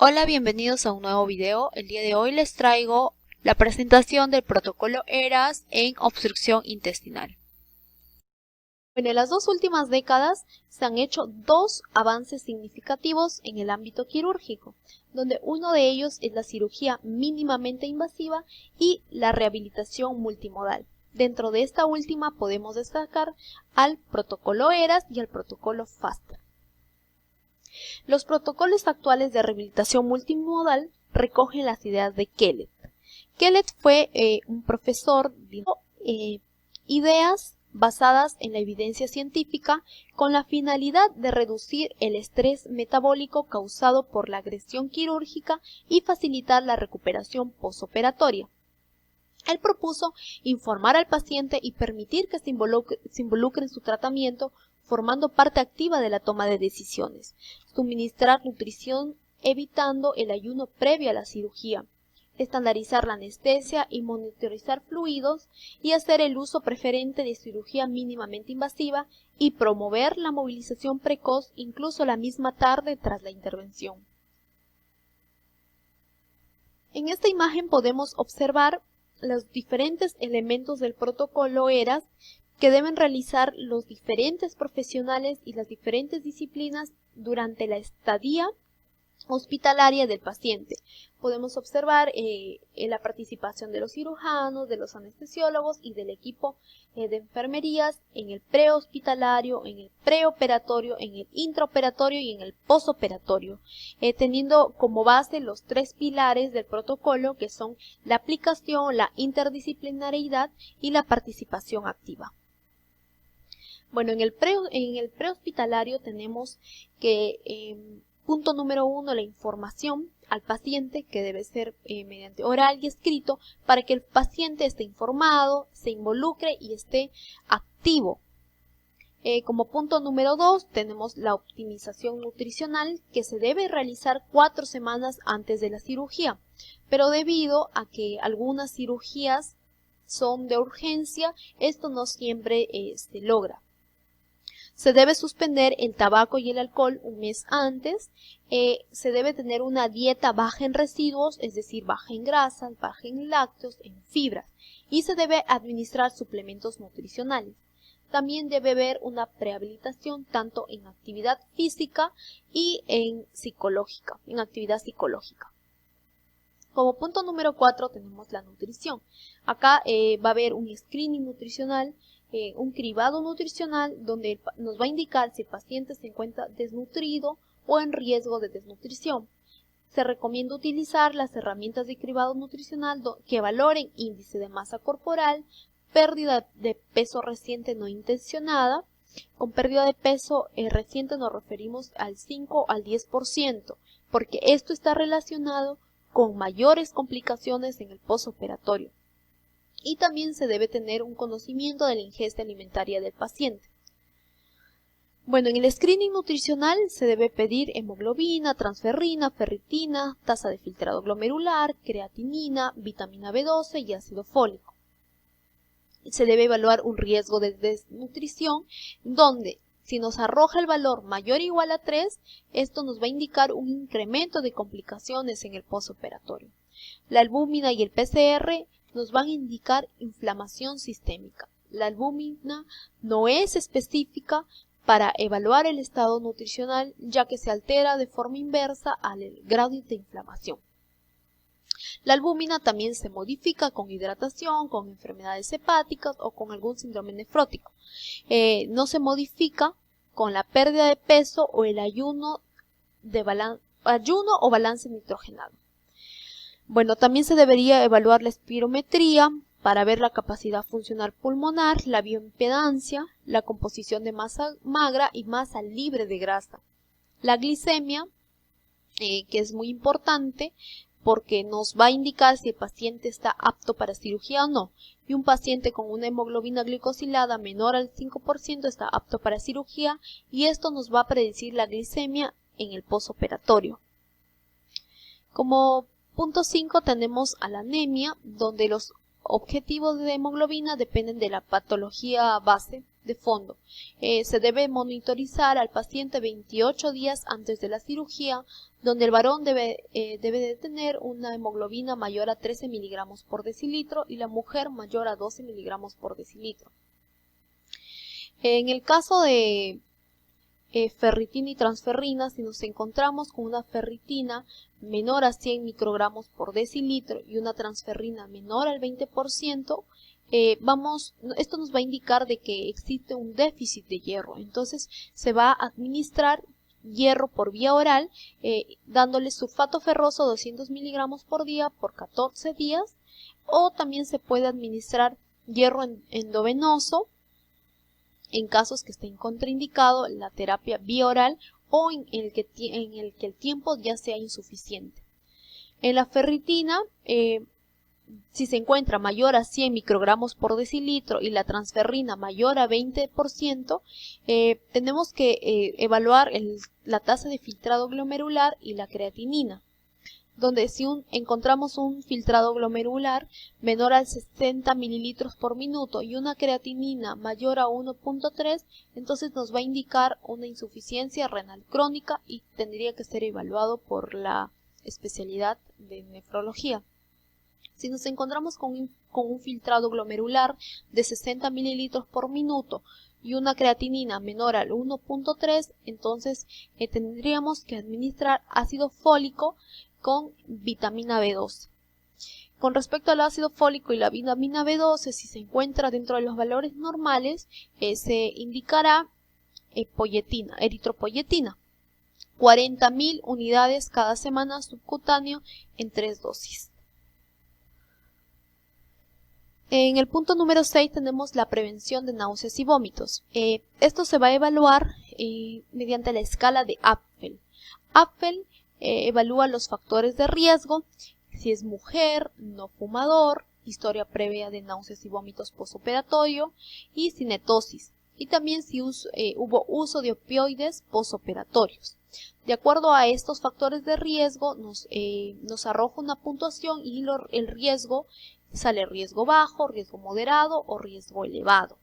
Hola, bienvenidos a un nuevo video. El día de hoy les traigo la presentación del protocolo ERAS en obstrucción intestinal. Bueno, en las dos últimas décadas se han hecho dos avances significativos en el ámbito quirúrgico, donde uno de ellos es la cirugía mínimamente invasiva y la rehabilitación multimodal. Dentro de esta última podemos destacar al protocolo ERAS y al protocolo FASTRAC. Los protocolos actuales de rehabilitación multimodal recogen las ideas de Kellett. Kellett fue un profesor de ideas basadas en la evidencia científica con la finalidad de reducir el estrés metabólico causado por la agresión quirúrgica y facilitar la recuperación postoperatoria. Él propuso informar al paciente y permitir que se involucre en su tratamiento, formando parte activa de la toma de decisiones, suministrar nutrición evitando el ayuno previo a la cirugía, estandarizar la anestesia y monitorizar fluidos y hacer el uso preferente de cirugía mínimamente invasiva y promover la movilización precoz incluso la misma tarde tras la intervención. En esta imagen podemos observar los diferentes elementos del protocolo ERAS que deben realizar los diferentes profesionales y las diferentes disciplinas durante la estadía hospitalaria del paciente. Podemos observar la participación de los cirujanos, de los anestesiólogos y del equipo de enfermerías en el prehospitalario, en el preoperatorio, en el intraoperatorio y en el postoperatorio, teniendo como base los tres pilares del protocolo que son la aplicación, la interdisciplinariedad y la participación activa. Bueno, en el prehospitalario tenemos que punto número 1, la información al paciente, que debe ser mediante oral y escrito, para que el paciente esté informado, se involucre y esté activo. Como punto número 2, tenemos la optimización nutricional, que se debe realizar 4 semanas antes de la cirugía, pero debido a que algunas cirugías son de urgencia, esto no siempre se logra. Se debe suspender el tabaco y el alcohol un mes antes. Se debe tener una dieta baja en residuos, es decir, baja en grasas, baja en lácteos, en fibras. Y se debe administrar suplementos nutricionales. También debe haber una prehabilitación tanto en actividad física y en actividad psicológica. Como punto número 4 tenemos la nutrición. Acá va a haber un screening nutricional, un cribado nutricional donde nos va a indicar si el paciente se encuentra desnutrido o en riesgo de desnutrición. Se recomienda utilizar las herramientas de cribado nutricional que valoren índice de masa corporal, pérdida de peso reciente no intencionada. Con pérdida de peso reciente nos referimos al 5 al 10%, porque esto está relacionado con mayores complicaciones en el postoperatorio. Y también se debe tener un conocimiento de la ingesta alimentaria del paciente. Bueno, en el screening nutricional se debe pedir hemoglobina, transferrina, ferritina, tasa de filtrado glomerular, creatinina, vitamina B12 y ácido fólico. Se debe evaluar un riesgo de desnutrición donde si nos arroja el valor mayor o igual a 3, esto nos va a indicar un incremento de complicaciones en el postoperatorio. La albúmina y el PCR nos van a indicar inflamación sistémica. La albúmina no es específica para evaluar el estado nutricional, ya que se altera de forma inversa al grado de inflamación. La albúmina también se modifica con hidratación, con enfermedades hepáticas o con algún síndrome nefrótico. No se modifica con la pérdida de peso o el ayuno o balance nitrogenado. Bueno, también se debería evaluar la espirometría para ver la capacidad funcional pulmonar, la bioimpedancia, la composición de masa magra y masa libre de grasa. La glicemia, que es muy importante porque nos va a indicar si el paciente está apto para cirugía o no. Y un paciente con una hemoglobina glicosilada menor al 5% está apto para cirugía y esto nos va a predecir la glicemia en el postoperatorio. Como punto 5 tenemos a la anemia, donde los objetivos de hemoglobina dependen de la patología base de fondo. Se debe monitorizar al paciente 28 días antes de la cirugía, donde el varón debe de tener una hemoglobina mayor a 13 miligramos por decilitro y la mujer mayor a 12 miligramos por decilitro. En el caso de ferritina y transferrina, si nos encontramos con una ferritina menor a 100 microgramos por decilitro y una transferrina menor al 20%, esto nos va a indicar de que existe un déficit de hierro. Entonces se va a administrar hierro por vía oral, dándole sulfato ferroso 200 miligramos por día por 14 días, o también se puede administrar hierro endovenoso en casos que estén contraindicado la terapia vía oral o en el que el tiempo ya sea insuficiente. En la ferritina, si se encuentra mayor a 100 microgramos por decilitro y la transferrina mayor a 20%, tenemos que evaluar la tasa de filtrado glomerular y la creatinina, donde si encontramos un filtrado glomerular menor al 60 mililitros por minuto y una creatinina mayor a 1.3, entonces nos va a indicar una insuficiencia renal crónica y tendría que ser evaluado por la especialidad de nefrología. Si nos encontramos con un filtrado glomerular de 60 mililitros por minuto y una creatinina menor al 1.3, entonces tendríamos que administrar ácido fólico con vitamina B12. Con respecto al ácido fólico y la vitamina B12, si se encuentra dentro de los valores normales, se indicará eritropoyetina, 40.000 unidades cada semana subcutáneo en 3 dosis. En el punto número 6 tenemos la prevención de náuseas y vómitos. Esto se va a evaluar mediante la escala de Apfel. Apfel evalúa los factores de riesgo, si es mujer, no fumador, historia previa de náuseas y vómitos posoperatorio y cinetosis, y también si hubo uso de opioides posoperatorios. De acuerdo a estos factores de riesgo nos arroja una puntuación y el riesgo sale riesgo bajo, riesgo moderado o riesgo elevado.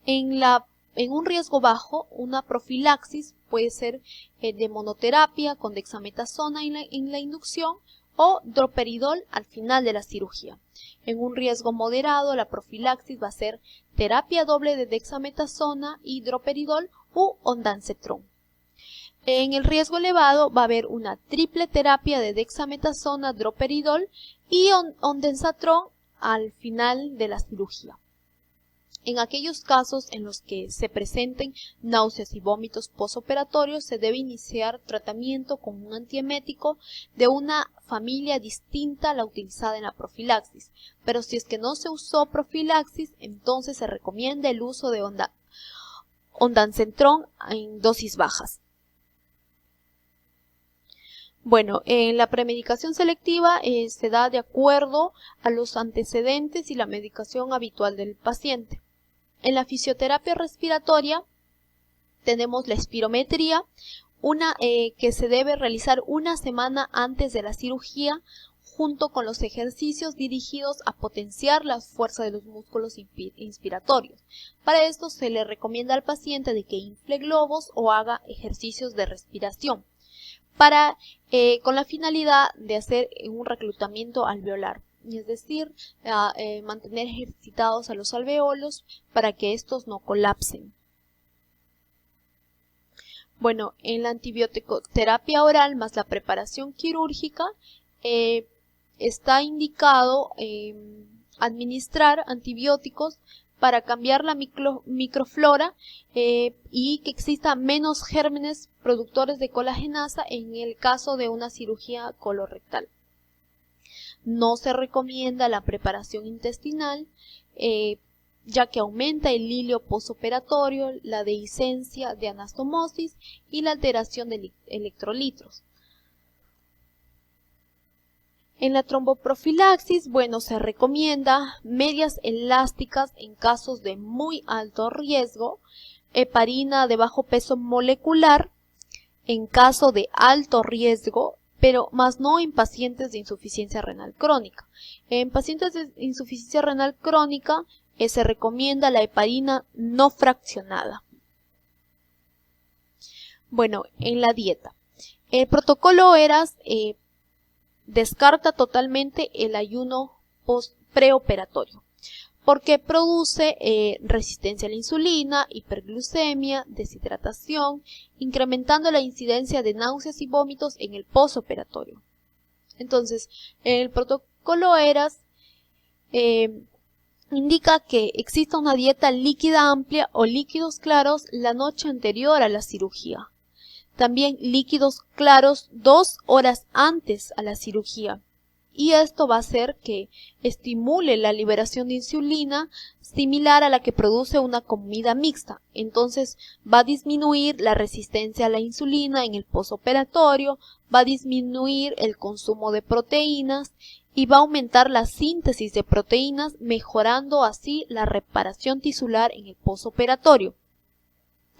En un riesgo bajo, una profilaxis puede ser de monoterapia con dexametasona en la inducción o droperidol al final de la cirugía. En un riesgo moderado, la profilaxis va a ser terapia doble de dexametasona y droperidol u ondansetron. En el riesgo elevado va a haber una triple terapia de dexametasona, droperidol y ondansetron al final de la cirugía. En aquellos casos en los que se presenten náuseas y vómitos posoperatorios, se debe iniciar tratamiento con un antiemético de una familia distinta a la utilizada en la profilaxis. Pero si es que no se usó profilaxis, entonces se recomienda el uso de ondansetron en dosis bajas. Bueno, la premedicación selectiva se da de acuerdo a los antecedentes y la medicación habitual del paciente. En la fisioterapia respiratoria tenemos la espirometría, que se debe realizar una semana antes de la cirugía, junto con los ejercicios dirigidos a potenciar la fuerza de los músculos inspiratorios. Para esto se le recomienda al paciente de que infle globos o haga ejercicios de respiración, con la finalidad de hacer un reclutamiento alveolar, es decir, mantener ejercitados a los alveolos para que estos no colapsen. Bueno, en la antibioticoterapia oral más la preparación quirúrgica, está indicado administrar antibióticos para cambiar la microflora y que exista menos gérmenes productores de colagenasa en el caso de una cirugía colorectal. No se recomienda la preparación intestinal, ya que aumenta el hilio posoperatorio, la dehiscencia de anastomosis y la alteración de electrolitos. En la tromboprofilaxis, bueno, se recomienda medias elásticas en casos de muy alto riesgo, heparina de bajo peso molecular en caso de alto riesgo, pero más no en pacientes de insuficiencia renal crónica. En pacientes de insuficiencia renal crónica se recomienda la heparina no fraccionada. Bueno, en la dieta. El protocolo ERAS descarta totalmente el ayuno preoperatorio, porque produce resistencia a la insulina, hiperglucemia, deshidratación, incrementando la incidencia de náuseas y vómitos en el posoperatorio. Entonces, el protocolo ERAS indica que exista una dieta líquida amplia o líquidos claros la noche anterior a la cirugía. También líquidos claros 2 horas antes a la cirugía. Y esto va a hacer que estimule la liberación de insulina similar a la que produce una comida mixta. Entonces va a disminuir la resistencia a la insulina en el posoperatorio, va a disminuir el consumo de proteínas y va a aumentar la síntesis de proteínas, mejorando así la reparación tisular en el posoperatorio.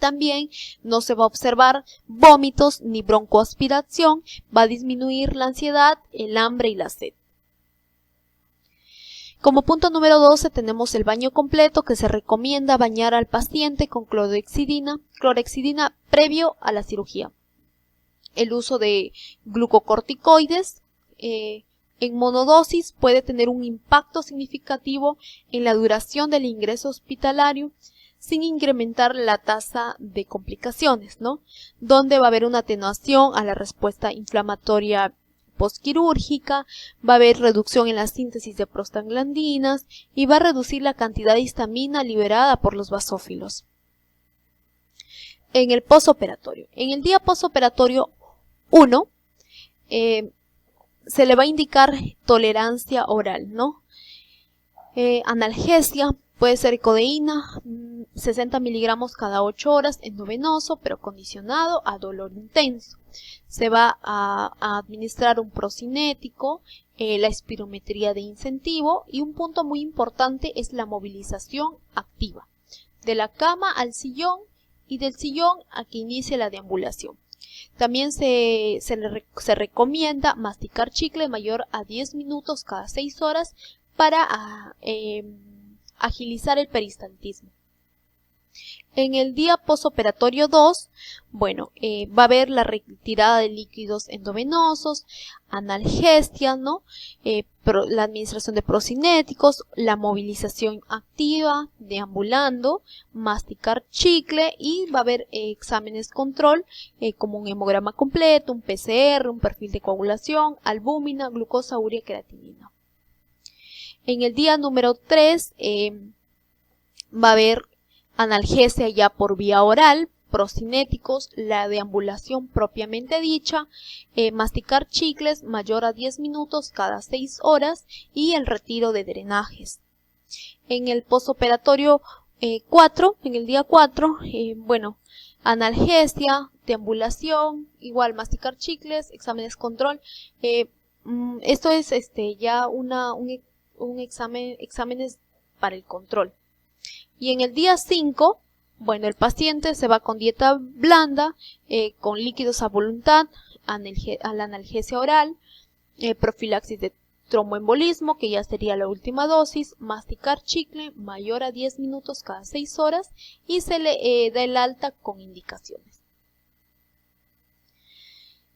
También no se va a observar vómitos ni broncoaspiración, va a disminuir la ansiedad, el hambre y la sed. Como punto número 12 tenemos el baño completo, que se recomienda bañar al paciente con clorexidina previo a la cirugía. El uso de glucocorticoides en monodosis puede tener un impacto significativo en la duración del ingreso hospitalario, sin incrementar la tasa de complicaciones, ¿no? Donde va a haber una atenuación a la respuesta inflamatoria postquirúrgica, va a haber reducción en la síntesis de prostaglandinas y va a reducir la cantidad de histamina liberada por los basófilos. En el posoperatorio. En el día posoperatorio 1 se le va a indicar tolerancia oral, ¿no? Analgesia. Puede ser codeína, 60 miligramos cada 8 horas endovenoso, pero condicionado a dolor intenso. Se va a administrar un procinético, la espirometría de incentivo y un punto muy importante es la movilización activa. De la cama al sillón y del sillón a que inicie la deambulación. También se recomienda masticar chicle mayor a 10 minutos cada 6 horas para agilizar el peristaltismo. En el día posoperatorio 2, bueno, va a haber la retirada de líquidos endovenosos, analgesia, ¿no? La administración de procinéticos, la movilización activa, deambulando, masticar chicle y va a haber exámenes control como un hemograma completo, un PCR, un perfil de coagulación, albúmina, glucosa, urea, creatinina. En el día número 3 va a haber analgesia ya por vía oral, procinéticos, la deambulación propiamente dicha, masticar chicles mayor a 10 minutos cada 6 horas y el retiro de drenajes. En el posoperatorio 4, en el día 4, bueno, analgesia, deambulación, igual masticar chicles, exámenes control. Esto es ya exámenes para el control. Y en el día 5, bueno, el paciente se va con dieta blanda, con líquidos a voluntad, a la analgesia oral, profilaxis de tromboembolismo, que ya sería la última dosis, masticar chicle mayor a 10 minutos cada 6 horas y se le da el alta con indicaciones.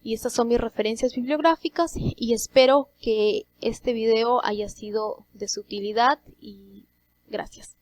Y estas son mis referencias bibliográficas y espero que este video haya sido de su utilidad y gracias.